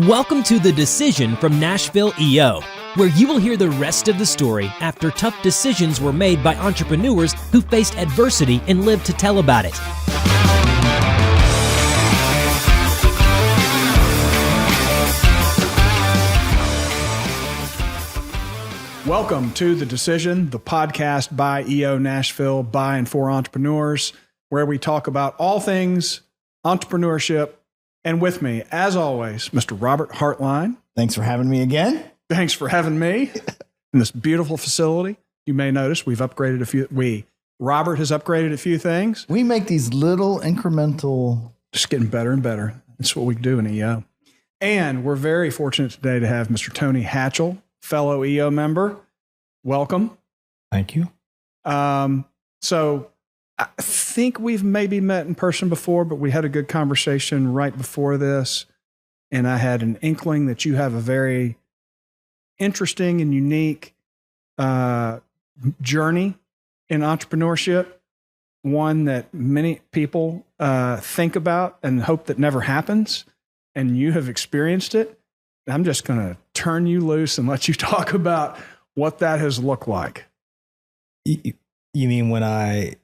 Welcome to The Decision from Nashville EO, where you will hear the rest of the story after tough decisions were made by entrepreneurs who faced adversity and lived to tell about it. Welcome to The Decision, the podcast by EO Nashville, by and for entrepreneurs, where we talk about all things entrepreneurship. And with me, as always, Mr. Robert Hartline. Thanks for having me again. Thanks for having me in this beautiful facility. You may notice we've upgraded Robert has upgraded a few things. We make these little incremental... Just getting better and better. That's what we do in EO. And we're very fortunate today to have Mr. Tony Hatchell, fellow EO member. Welcome. Thank you. So I think we've maybe met in person before, but we had a good conversation right before this. And I had an inkling that you have a very interesting and unique journey in entrepreneurship, one that many people think about and hope that never happens. And you have experienced it. I'm just going to turn you loose and let you talk about what that has looked like. You mean when I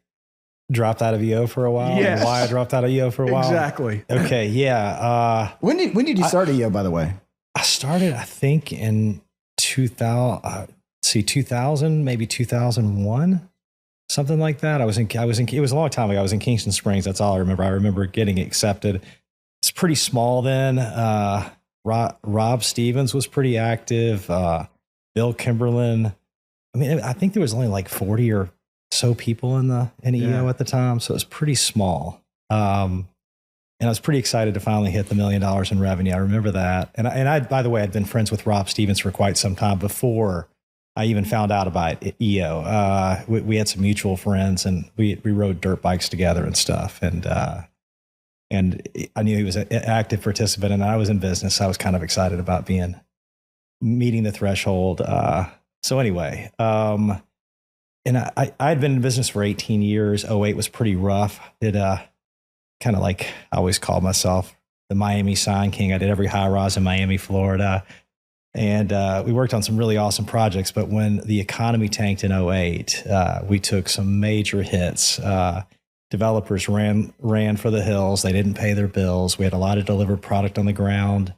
dropped out of EO for a while? Yes. And why I dropped out of EO for a while? Exactly. Okay, yeah. When did you start EO, by the way? I started, I think, in 2000, maybe 2001, something like that. It was a long time ago. I was in Kingston Springs. That's all I remember. I remember getting accepted. It's pretty small then. Rob Stevens was pretty active. Bill Kimberlin. I mean, I think there was only like 40 or so people in EO at the time, so it was pretty small. And I was pretty excited to finally hit the $1 million in revenue. I remember that. And I, by the way, I'd been friends with Rob Stevens for quite some time before I even found out about EO. We had some mutual friends, and we rode dirt bikes together and stuff. And I knew he was an active participant, and I was in business. So I was kind of excited about meeting the threshold. So anyway, and I had been in business for 18 years. 08 was pretty rough. Did kind of like I always called myself the Miami Sign King. I did every high rise in Miami, Florida. And we worked on some really awesome projects. But when the economy tanked in 08, we took some major hits. Developers ran for the hills. They didn't pay their bills. We had a lot of delivered product on the ground.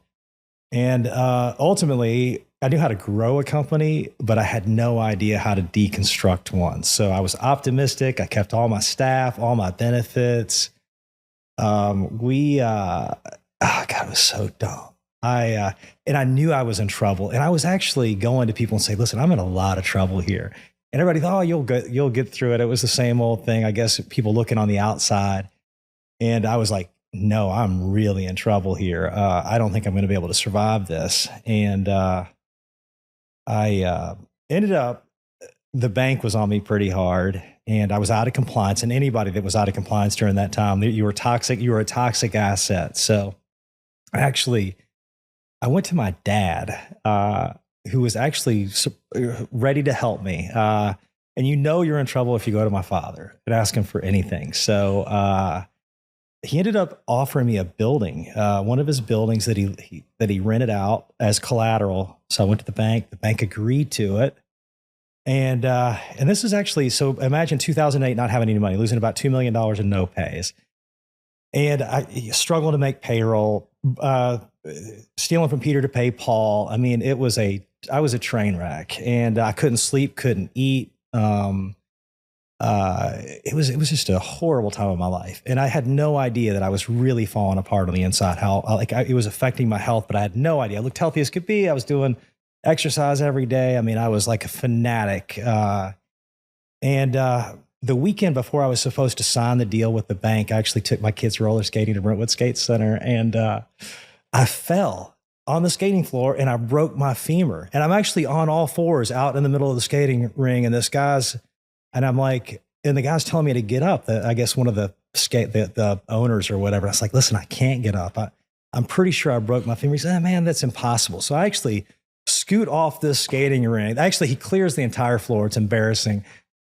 And ultimately, I knew how to grow a company, but I had no idea how to deconstruct one. So I was optimistic. I kept all my staff, all my benefits. God, it was so dumb. And I knew I was in trouble. And I was actually going to people and say, listen, I'm in a lot of trouble here. And everybody thought, oh, you'll get through it. It was the same old thing. I guess people looking on the outside. And I was like, no, I'm really in trouble here. I don't think I'm going to be able to survive this. And I ended up, the bank was on me pretty hard, and I was out of compliance. And anybody that was out of compliance during that time, you were toxic. You were a toxic asset. So I went to my dad, who was actually ready to help me. And you're in trouble if you go to my father and ask him for anything. So he ended up offering me a building, one of his buildings that he rented out as collateral. So I went to the bank. The bank agreed to it. And this is actually, so imagine 2008 not having any money, losing about $2 million in no pays. And I struggling to make payroll, stealing from Peter to pay Paul. I mean, I was a train wreck, and I couldn't sleep, couldn't eat. It was just a horrible time of my life. And I had no idea that I was really falling apart on the inside. It was affecting my health, but I had no idea. I looked healthy as could be. I was doing exercise every day. I mean, I was like a fanatic. The weekend before I was supposed to sign the deal with the bank, I actually took my kids roller skating to Brentwood Skate Center, and I fell on the skating floor and I broke my femur. And I'm actually on all fours out in the middle of the skating ring, and the guy's telling me to get up. I guess one of the owners or whatever. I was like, listen, I can't get up. I'm pretty sure I broke my femur. He said, man, that's impossible. So I actually scoot off this skating ring. Actually, he clears the entire floor. It's embarrassing.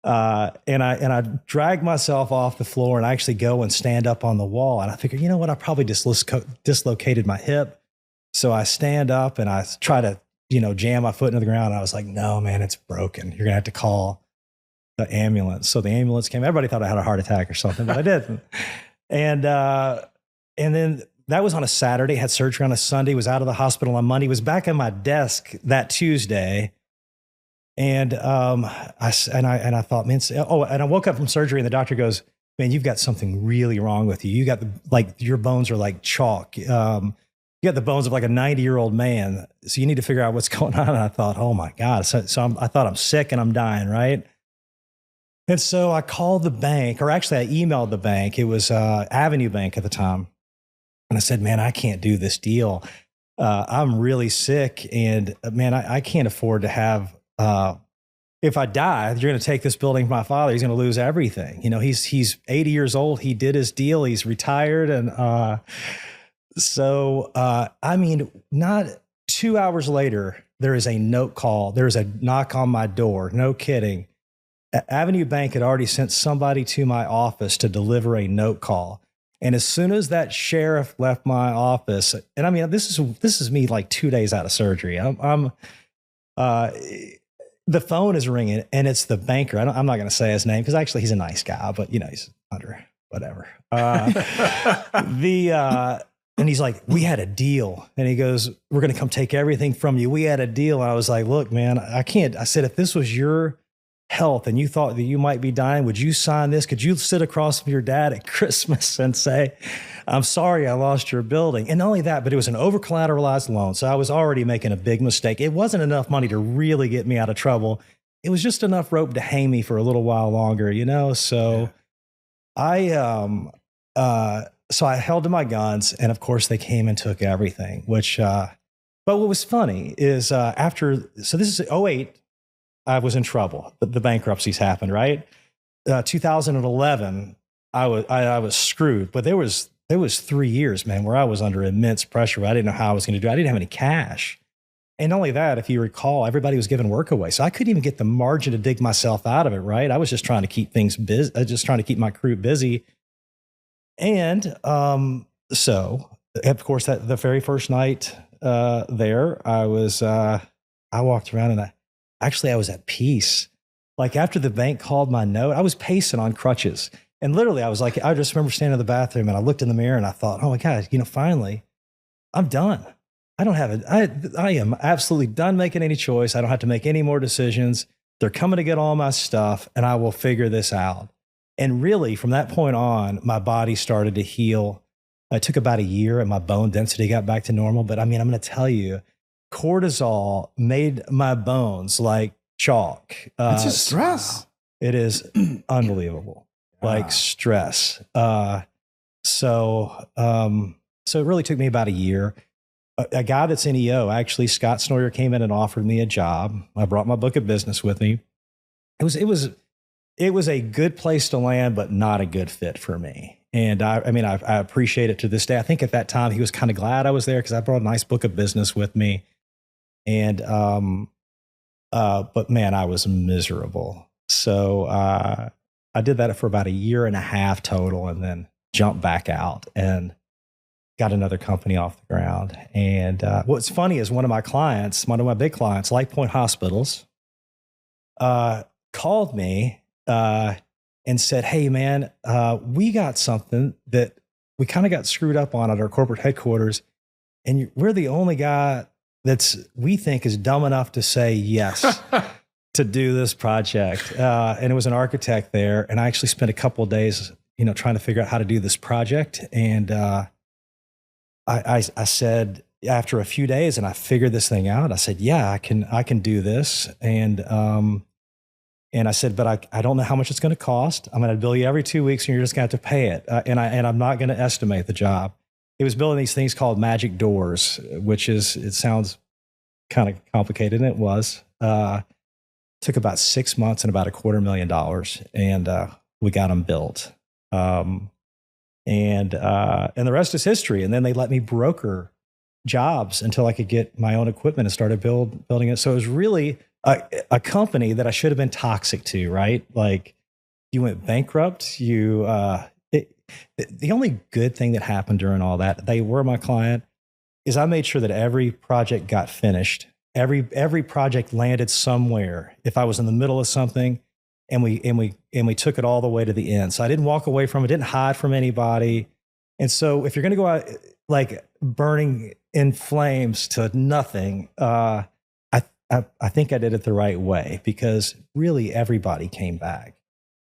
And I drag myself off the floor and I actually go and stand up on the wall. And I figure, you know what? I probably dislocated my hip. So I stand up and I try to, jam my foot into the ground. I was like, no, man, it's broken. You're going to have to call the ambulance. So the ambulance came. Everybody thought I had a heart attack or something, but I didn't. And then that was on a Saturday, had surgery on a Sunday, was out of the hospital on Monday, was back at my desk that Tuesday. And I thought, man, and I woke up from surgery and the doctor goes, man, you've got something really wrong with you. You got your bones are like chalk. You got the bones of like a 90-year-old man. So you need to figure out what's going on. And I thought, oh my God. So I thought I'm sick and I'm dying, right? And so I called the bank, or actually I emailed the bank. It was Avenue Bank at the time. And I said, man, I can't do this deal. I'm really sick. And man, I can't afford to have, if I die, you're going to take this building from my father. He's going to lose everything. He's 80 years old. He did his deal. He's retired. And not 2 hours later, there is a note call. There's a knock on my door. No kidding. Avenue Bank had already sent somebody to my office to deliver a note call. And as soon as that sheriff left my office, and this is me like 2 days out of surgery. The phone is ringing and it's the banker. I'm not going to say his name because actually he's a nice guy, but he's under whatever. And he's like, we had a deal. And he goes, we're going to come take everything from you. We had a deal. And I was like, look, man, I can't. I said, if this was your health and you thought that you might be dying, would you sign this? Could you sit across from your dad at Christmas and say, I'm sorry I lost your building? And not only that, but it was an over collateralized loan. So I was already making a big mistake. It wasn't enough money to really get me out of trouble. It was just enough rope to hang me for a little while longer, So yeah. So I held to my guns, and of course they came and took everything, but what was funny is this is 2008, I was in trouble. The bankruptcies happened, right? 2011, I was screwed, but there was 3 years, man, where I was under immense pressure. I didn't know how I was going to do it. I didn't have any cash. And not only that, if you recall, everybody was giving work away. So I couldn't even get the margin to dig myself out of it, right? I was just trying to keep things busy, just trying to keep my crew busy. And so, of course, the very first night there, I walked around and I was at peace. Like after the bank called my note, I was pacing on crutches. And literally, I just remember standing in the bathroom and I looked in the mirror and I thought, oh my God, finally, I'm done. I am absolutely done making any choice. I don't have to make any more decisions. They're coming to get all my stuff and I will figure this out. And really, from that point on, my body started to heal. It took about a year and my bone density got back to normal. But I'm going to tell you, cortisol made my bones like chalk. It's just stress. It is unbelievable. Like stress. So it really took me about a year. A guy that's in EO, actually, Scott Snoyer, came in and offered me a job. I brought my book of business with me. It was a good place to land, but not a good fit for me. And I appreciate it to this day. I think at that time he was kind of glad I was there because I brought a nice book of business with me. And, but man, I was miserable. So, I did that for about a year and a half total and then jumped back out and got another company off the ground. And, what's funny is one of my big clients, Light Point Hospitals, called me, and said, hey man, we got something that we kind of got screwed up on at our corporate headquarters. And we're the only guy we think is dumb enough to say yes to do this project. And it was an architect there. And I actually spent a couple of days, trying to figure out how to do this project. And I said, after a few days, and I figured this thing out, I said, yeah, I can do this. And I said, but I don't know how much it's going to cost. I'm going to bill you every 2 weeks and you're just going to have to pay it. And I'm not going to estimate the job. It was building these things called magic doors, it sounds kind of complicated, and it was. Took about 6 months and about $250,000, and we got them built. And the rest is history. And then they let me broker jobs until I could get my own equipment and started building it. So it was really a company that I should have been toxic to, right? Like you went bankrupt, the only good thing that happened during all that, they were my client. is I made sure that every project got finished. Every project landed somewhere. If I was in the middle of something, and we took it all the way to the end. So I didn't walk away from it, didn't hide from anybody. And so if you're going to go out like burning in flames to nothing, I think I did it the right way, because really everybody came back.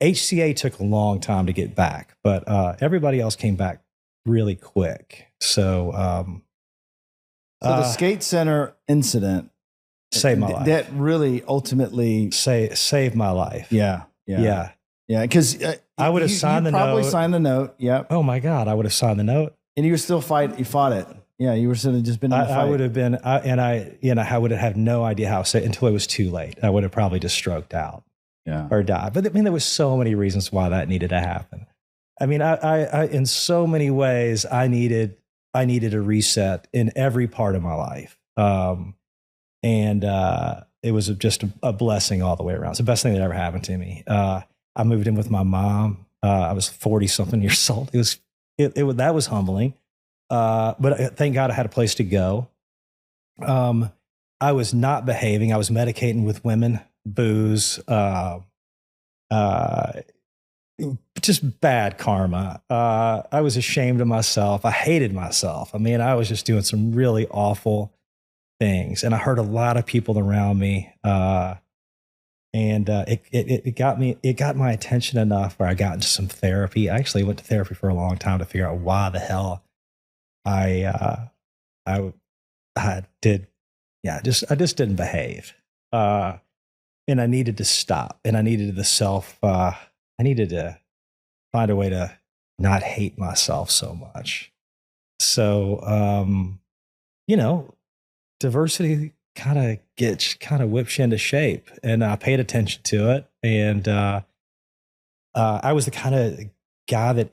HCA took a long time to get back, but everybody else came back really quick. So, So the skate center incident saved my life. That really ultimately saved my life. Yeah. Because I would have signed the note. Probably signed the note. Yep. Oh my God, I would have signed the note. And you were still You fought it. Yeah, you were sort of just been in the fight. I would have been, I would have had no idea how to say it until it was too late. I would have probably just stroked out, or died. But I mean, there was so many reasons why that needed to happen. I mean, I in so many ways, I needed a reset in every part of my life. And it was just a blessing all the way around. It's the best thing that ever happened to me. I moved in with my mom. I was 40 something years old. That was humbling. But thank God I had a place to go. I was not behaving. I was medicating with women, booze, just bad karma. I was ashamed of myself. I hated myself. I mean, I was just doing some really awful things, and I hurt a lot of people around me. And it got my attention enough where I got into some therapy. I actually went to therapy for a long time to figure out why the hell I just didn't behave. And I needed to stop, and I needed I needed to find a way to not hate myself so much. So, diversity kind of whips you into shape, and I paid attention to it. And I was the kind of guy that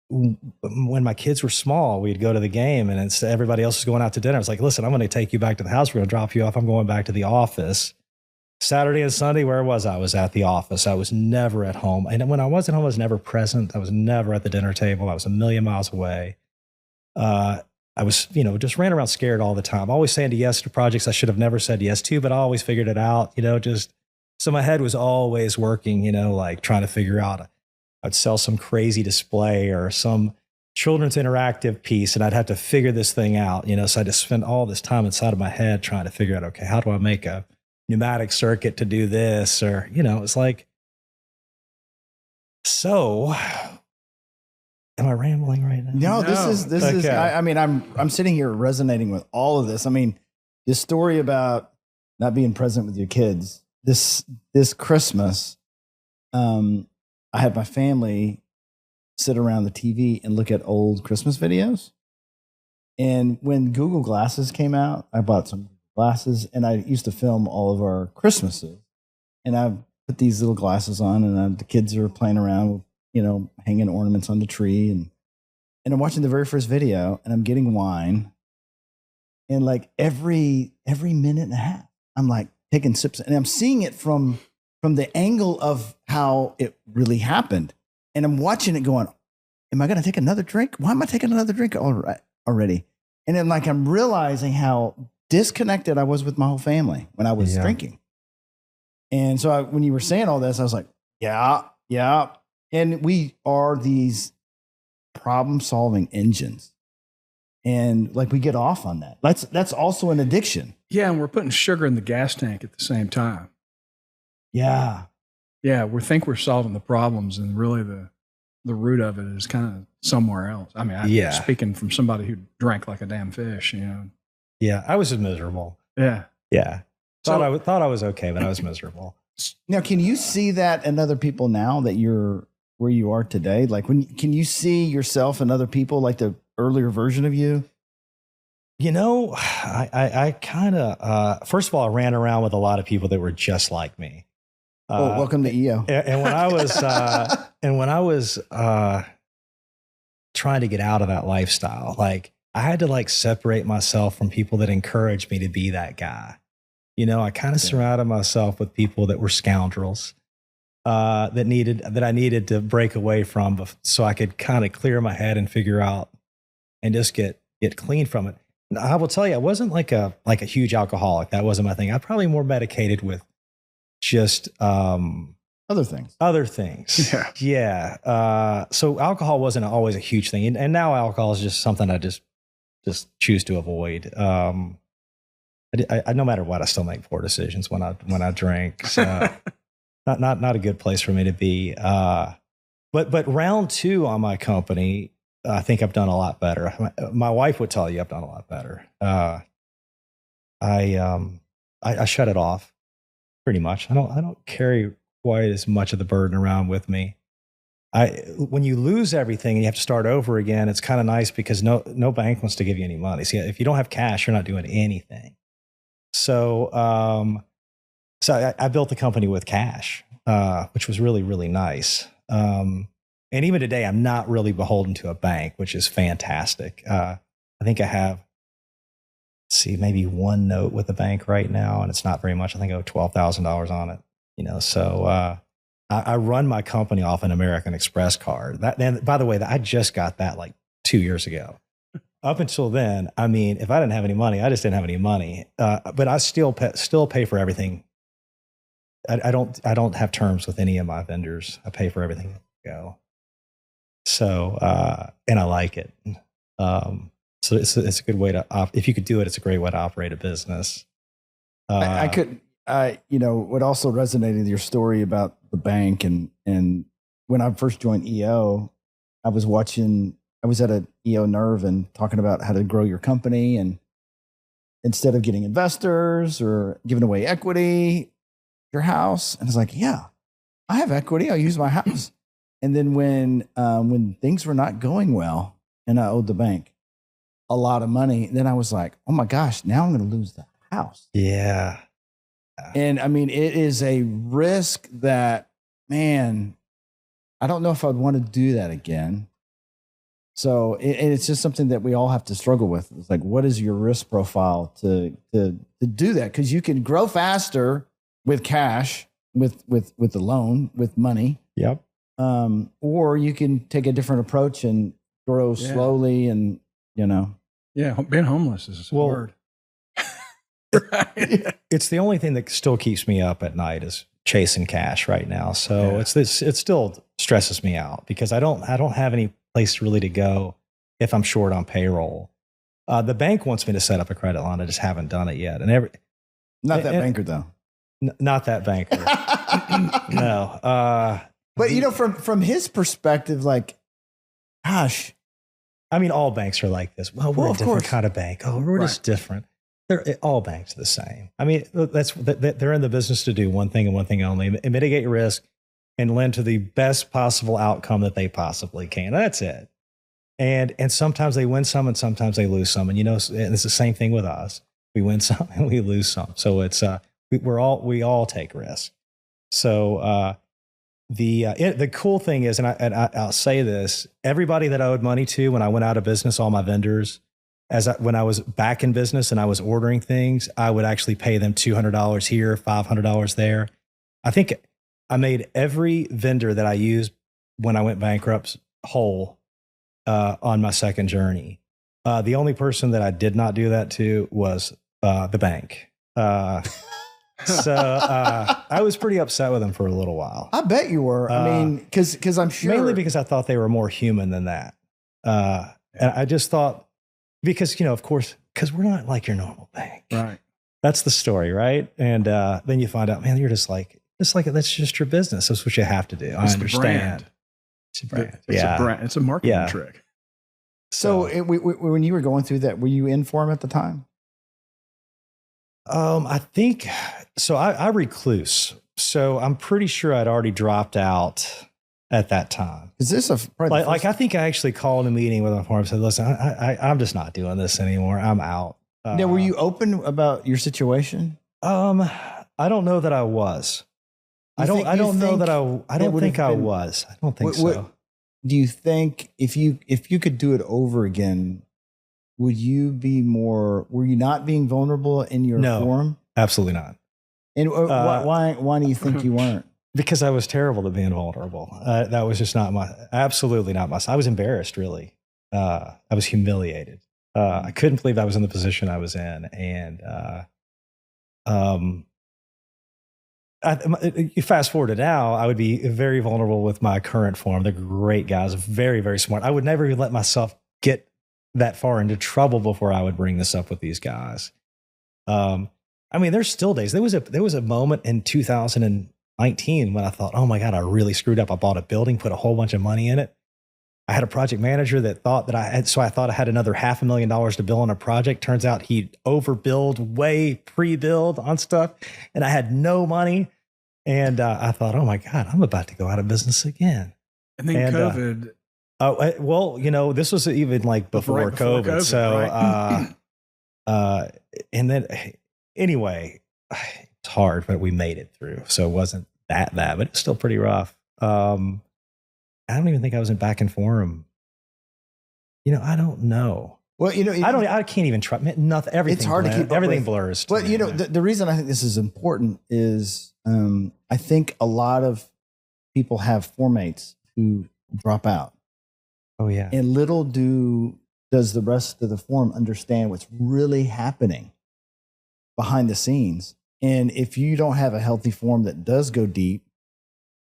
when my kids were small, we'd go to the game, and instead everybody else was going out to dinner. I was like, listen, I'm going to take you back to the house. We're going to drop you off. I'm going back to the office. Saturday and Sunday, where was I? I was at the office. I was never at home. And when I wasn't home, I was never present. I was never at the dinner table. I was a million miles away. I was, just ran around scared all the time, always saying yes to projects I should have never said yes to, but I always figured it out, so my head was always working, like trying to figure out, I'd sell some crazy display or some children's interactive piece, and I'd have to figure this thing out, so I just spent all this time inside of my head trying to figure out, okay, how do I make a pneumatic circuit to do this? Or, it's like, so am I rambling right now? No, this is, I mean, I'm sitting here resonating with all of this. I mean, this story about not being present with your kids, this Christmas, I had my family sit around the TV and look at old Christmas videos. And when Google Glasses came out, I bought some glasses, and I used to film all of our Christmases. And I put these little glasses on, and the kids are playing around with, hanging ornaments on the tree. And I'm watching the very first video, and I'm getting wine. And like every minute and a half, I'm like taking sips, and I'm seeing it from the angle of how it really happened. And I'm watching it going, am I going to take another drink? Why am I taking another drink already? And then I'm realizing how disconnected I was with my whole family when I was drinking. And so when you were saying all this, I was like, yeah. And we are these problem-solving engines. And we get off on that. That's also an addiction. Yeah, and we're putting sugar in the gas tank at the same time. Yeah. Yeah, we think we're solving the problems, and really the root of it is kind of somewhere else. I mean, I'm speaking from somebody who drank like a damn fish, Yeah, I was miserable. Yeah. Thought I was okay, but I was miserable. Now, can you see that in other people now that you're where you are today? Can you see yourself in other people, like the earlier version of you? I kind of, first of all, I ran around with a lot of people that were just like me. Welcome to EO. And when I was trying to get out of that lifestyle, I had to separate myself from people that encouraged me to be that guy. I kind of surrounded myself with people that were scoundrels, that I needed to break away from, so I could kind of clear my head and figure out and just get clean from it. I will tell you, I wasn't like a huge alcoholic. That wasn't my thing. I'm probably more medicated with just other things. Yeah. So alcohol wasn't always a huge thing, and now alcohol is just something I just choose to avoid. I no matter what, I still make poor decisions when I drink. So not a good place for me to be. But round 2 on my company, I think I've done a lot better. My wife would tell you I've done a lot better. I shut it off pretty much. I don't carry quite as much of the burden around with me. When you lose everything and you have to start over again, it's kind of nice because no bank wants to give you any money. See, if you don't have cash, you're not doing anything. So I built the company with cash, which was really, really nice. And even today, I'm not really beholden to a bank, which is fantastic. I think I have, maybe one note with the bank right now, and it's not very much. I think I owe $12,000 on it. So I run my company off an American Express card. And by the way, I just got that like 2 years ago. Up until then, I mean, if I didn't have any money, I just didn't have any money. But I still pay for everything. I don't have terms with any of my vendors. I pay for everything that go. So and I like it. So it's a good way to if you could do it, it's a great way to operate a business. I could. What also resonated with your story about the bank and when I first joined EO, I was at an EO Nerve and talking about how to grow your company, and instead of getting investors or giving away equity, your house, and it's like, yeah, I have equity. I'll use my house. And then when things were not going well and I owed the bank a lot of money, then I was like, oh my gosh, now I'm going to lose the house. Yeah. And I mean, it is a risk that, man, I don't know if I'd want to do that again. So it's just something that we all have to struggle with. It's like, what is your risk profile to do that? Because you can grow faster with cash, with the loan, with money. Yep. Or you can take a different approach and grow slowly, and Yeah, being homeless is hard. Right. It's the only thing that still keeps me up at night is chasing cash right now. So it still stresses me out because I don't have any place really to go if I'm short on payroll. The bank wants me to set up a credit line. I just haven't done it yet. Not that banker though. Not that banker. No. But from his perspective, like, gosh, I mean, all banks are like this. Well, we're a different kind of bank. Oh, we're just different. All banks are the same. I mean, they're in the business to do one thing and one thing only: mitigate risk and lend to the best possible outcome that they possibly can. That's it. And sometimes they win some, and sometimes they lose some. And it's the same thing with us. We win some and we lose some. So it's we all take risks. So the cool thing is, and I'll say this: everybody that I owed money to when I went out of business, all my vendors. When I was back in business and I was ordering things, I would actually pay them $200 here, $500 there. I think I made every vendor that I used when I went bankrupt whole on my second journey. The only person that I did not do that to was the bank. So I was pretty upset with them for a little while. I bet you were. I mean, because I'm sure. Mainly because I thought they were more human than that. And I just thought, because, of course, because we're not like your normal bank. Right. That's the story, right? And then you find out, man, you're just like, that's just your business. That's what you have to do. I understand. It's a brand. It's a brand. It's a marketing trick. So when you were going through that, were you in form at the time? I think so. I recluse. So I'm pretty sure I'd already dropped out at that time. Is this I think I actually called a meeting with my farm and said, listen, I'm just not doing this anymore. I'm out. Now, were you open about your situation? I don't know that I was. I don't think I was. I don't think so. Do you think if you could do it over again, were you not being vulnerable in your form? Absolutely not. And why do you think you weren't? Because I was terrible at being vulnerable. That was just absolutely not my. I was embarrassed, really. I was humiliated. I couldn't believe I was in the position I was in. And you fast forward to now, I would be very vulnerable with my current form. They're great guys, very, very smart. I would never even let myself get that far into trouble before I would bring this up with these guys. I mean, there's still days. There was a moment in 2019 when I thought, oh my God, I really screwed up. I bought a building, put a whole bunch of money in it. I had a project manager that thought that I thought I had another $500,000 to bill on a project. Turns out he'd overbilled, way pre-billed on stuff, and I had no money. And I thought, oh my God, I'm about to go out of business again. And then COVID. Well, this was even like before COVID. So, right. And then anyway, it's hard, but we made it through. So it wasn't that bad, but it's still pretty rough. I don't even think I was in back and forum. I don't know. Well, I can't even try. Nothing. Everything. It's hard to keep everything blurs. But the reason I think this is important is I think a lot of people have formates who drop out. Oh yeah. And little does the rest of the forum understand what's really happening behind the scenes. And if you don't have a healthy forum that does go deep,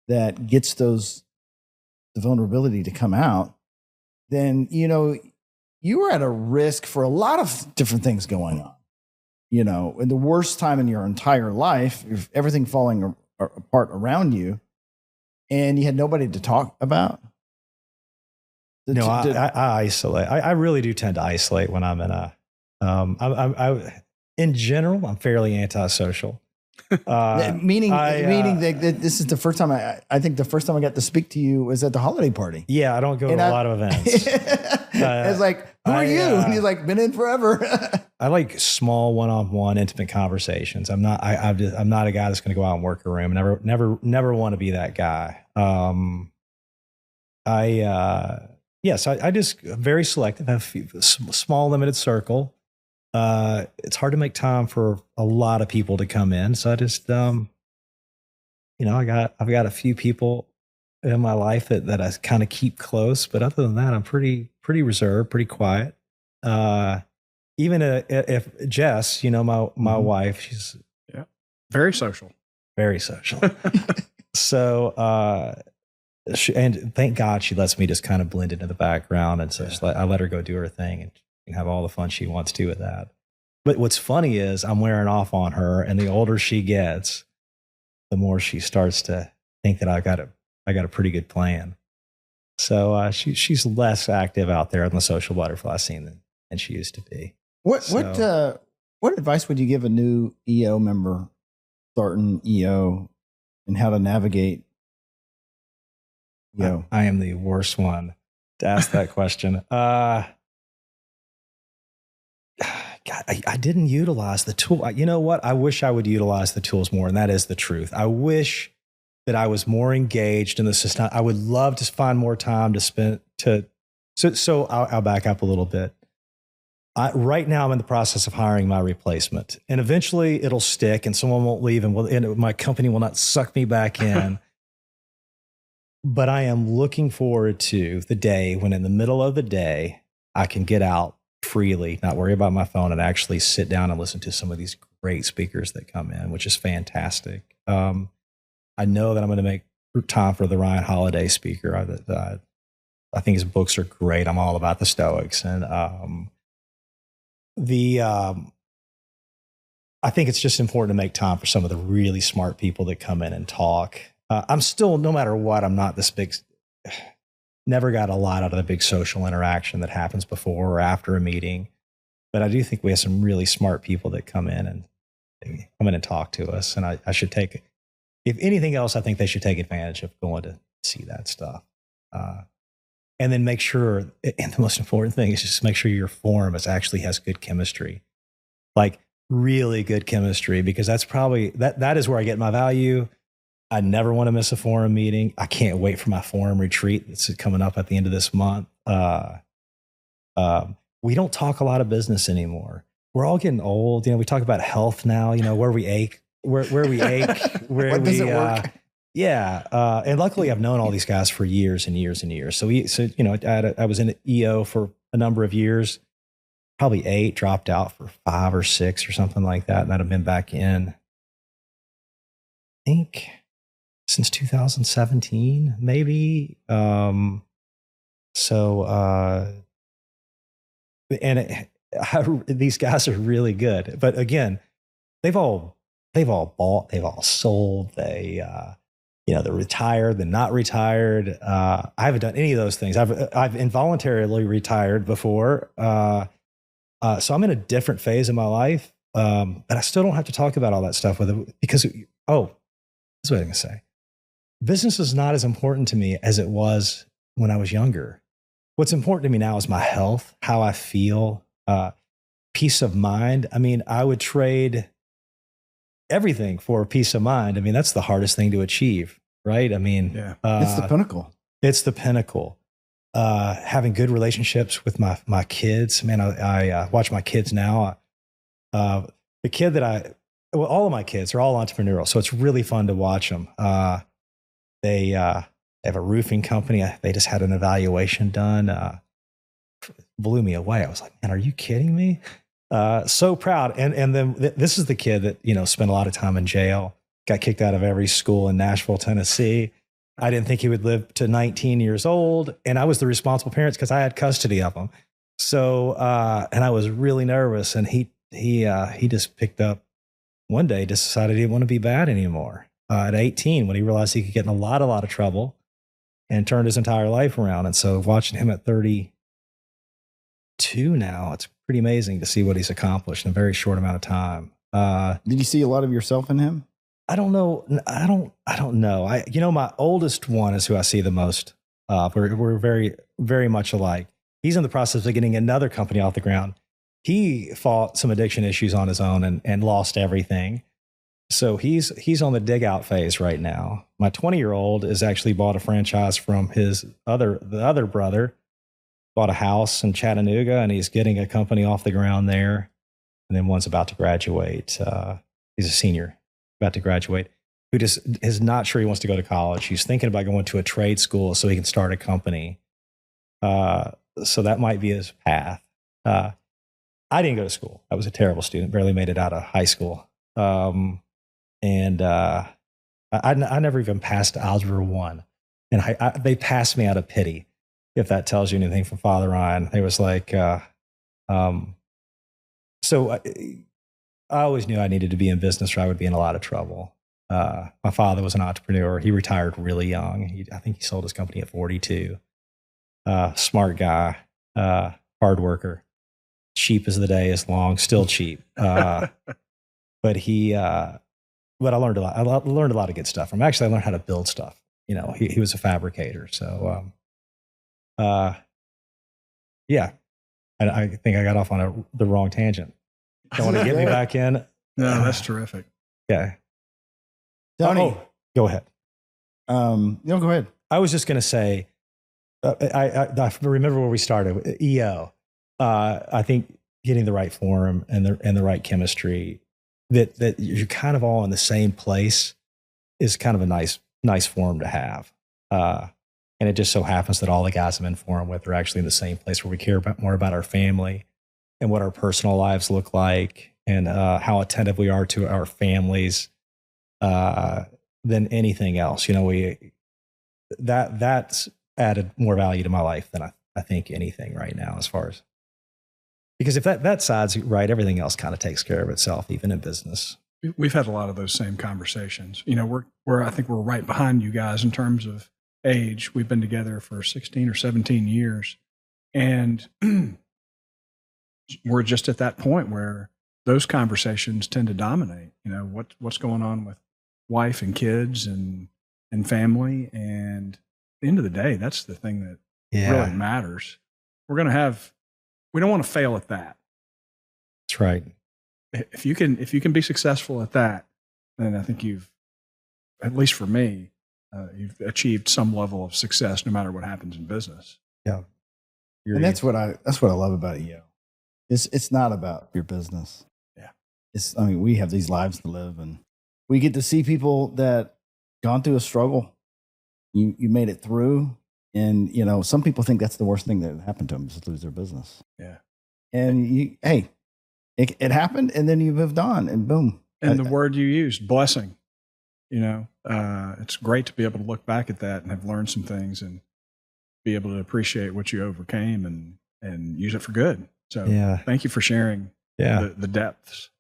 that gets the vulnerability to come out, then, you are at a risk for a lot of different things going on. In the worst time in your entire life, if everything falling apart around you and you had nobody to talk about. I isolate. I really do tend to isolate when I'm in in general, I'm fairly antisocial. Meaning that this is the first time I think the first time I got to speak to you was at the holiday party. Yeah, I don't go to a lot of events. It's like, who are you? And he's like, been in forever. I like small one-on-one intimate conversations. I'm not a guy that's going to go out and work a room. Never want to be that guy. I just very selective. I have a small limited circle. It's hard to make time for a lot of people to come in. So I just, I've got a few people in my life that I kind of keep close, but other than that, I'm pretty reserved, pretty quiet. Even if Jess, my wife, she's very social. So, and thank God she lets me just kind of blend into the background. And so I let her go do her thing and have all the fun she wants to with that. But what's funny is I'm wearing off on her, and the older she gets, the more she starts to think that I got a pretty good plan. So she's less active out there on the social butterfly scene than she used to be. What advice would you give a new EO member starting EO and how to navigate? I am the worst one to ask that question. God, I didn't utilize the tool. You know what? I wish I would utilize the tools more, and that is the truth. I wish that I was more engaged in the system. I would love to find more time to spend So I'll back up a little bit. Right now, I'm in the process of hiring my replacement, and eventually it'll stick, and someone won't leave, and my company will not suck me back in. But I am looking forward to the day when, in the middle of the day, I can get out freely, not worry about my phone, and actually sit down and listen to some of these great speakers that come in, which is fantastic. I know that I'm going to make time for the Ryan Holiday speaker. I think his books are great. I'm all about the Stoics, and I think it's just important to make time for some of the really smart people that come in and talk. I'm still, no matter what, I'm not this big, never got a lot out of the big social interaction that happens before or after a meeting. But I do think we have some really smart people that come in and talk to us. And I should take, if anything else, I think they should take advantage of going to see that stuff. And then make sure, and the most important thing is just make sure your forum actually has good chemistry, like really good chemistry, because that's probably, that is where I get my value. I never want to miss a forum meeting. I can't wait for my forum retreat. It's coming up at the end of this month. We don't talk a lot of business anymore. We're all getting old. We talk about health now, where we ache, where we ache, where what doesn't work. Yeah. And luckily I've known all these guys for years and years and years. So I was in EO for a number of years. probably 8, dropped out for 5 or 6 or something like that. And I'd have been back in, I think, since 2017, maybe. These guys are really good. But again, they've all bought, they've all sold. They're retired, they're not retired. I haven't done any of those things. I've involuntarily retired before. So I'm in a different phase of my life. But I still don't have to talk about all that stuff with them because, that's what I was going to say. Business is not as important to me as it was when I was younger. What's important to me now is my health, how I feel, peace of mind. I mean, I would trade everything for peace of mind. I mean, that's the hardest thing to achieve, right? I mean, it's the pinnacle. It's the pinnacle. Having good relationships with my kids. Man, I watch my kids now. The kid all of my kids are all entrepreneurial, so it's really fun to watch them. They have a roofing company. They just had an evaluation done. Blew me away. I was like, man, are you kidding me? So proud. And then this is the kid that, spent a lot of time in jail, got kicked out of every school in Nashville, Tennessee. I didn't think he would live to 19 years old. And I was the responsible parent because I had custody of him. So, and I was really nervous. And he just picked up one day, just decided he didn't want to be bad anymore. At 18, when he realized he could get in a lot of trouble and turned his entire life around. And so watching him at 32 now, it's pretty amazing to see what he's accomplished in a very short amount of time. Did you see a lot of yourself in him? I don't know. I don't know. My oldest one is who I see the most. We're very, very much alike. He's in the process of getting another company off the ground. He fought some addiction issues on his own and lost everything. So he's on the dig out phase right now. My 20-year-old has actually bought a franchise from the other brother, bought a house in Chattanooga, and he's getting a company off the ground there. And then one's about to graduate. He's a senior, about to graduate, who just is not sure he wants to go to college. He's thinking about going to a trade school so he can start a company. So that might be his path. I didn't go to school. I was a terrible student, barely made it out of high school. I never even passed Algebra 1. And they passed me out of pity, if that tells you anything, from Father Ryan. It was like, so I always knew I needed to be in business or I would be in a lot of trouble. My father was an entrepreneur. He retired really young. I think he sold his company at 42. Smart guy, hard worker. Cheap as the day is long, still cheap. But I learned a lot. I learned a lot of good stuff from him. Actually, I learned how to build stuff. He was a fabricator. So, yeah, I think I got off on the wrong tangent. Don't want to get me back in. No, that's terrific. Yeah. Tony, go ahead. Go ahead. I was just going to say, I remember where we started. EO. I think getting the right forum and the right chemistry, that you're kind of all in the same place, is kind of a nice forum to have. And it just so happens that all the guys I'm in forum with are actually in the same place, where we care more about our family and what our personal lives look like, and how attentive we are to our families than anything else. That's added more value to my life than I think anything right now, as far as, because if that side's right, everything else kind of takes care of itself, even in business. We've had a lot of those same conversations. I think we're right behind you guys in terms of age. We've been together for 16 or 17 years, and we're just at that point where those conversations tend to dominate. What's going on with wife and kids and family, and at the end of the day, that's the thing that really matters. We don't want to fail at that. That's right. If you can be successful at that, then I think at least for me, you've achieved some level of success, no matter what happens in business. Yeah, and that's what I love about EO. It's not about your business. Yeah, we have these lives to live, and we get to see people that gone through a struggle. You made it through, and some people think that's the worst thing that happened to them, is to lose their business. Yeah, And it happened, and then you moved on, and boom. And the word you used, blessing. It's great to be able to look back at that and have learned some things and be able to appreciate what you overcame and use it for good. So thank you for sharing the depths.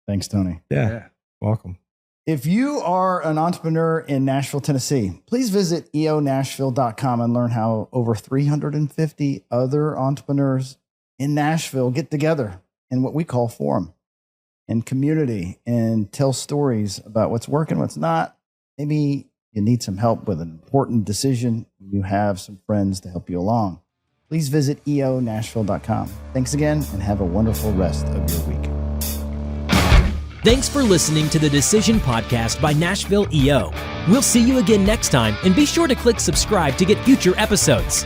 Thanks, Tony. Yeah. Welcome. If you are an entrepreneur in Nashville, Tennessee, please visit eonashville.com and learn how over 350 other entrepreneurs in Nashville get together in what we call forum and community and tell stories about what's working, what's not. Maybe you need some help with an important decision. You have some friends to help you along. Please visit eonashville.com. Thanks again, and have a wonderful rest of your week. Thanks for listening to the Decision Podcast by Nashville EO. We'll see you again next time, and be sure to click subscribe to get future episodes.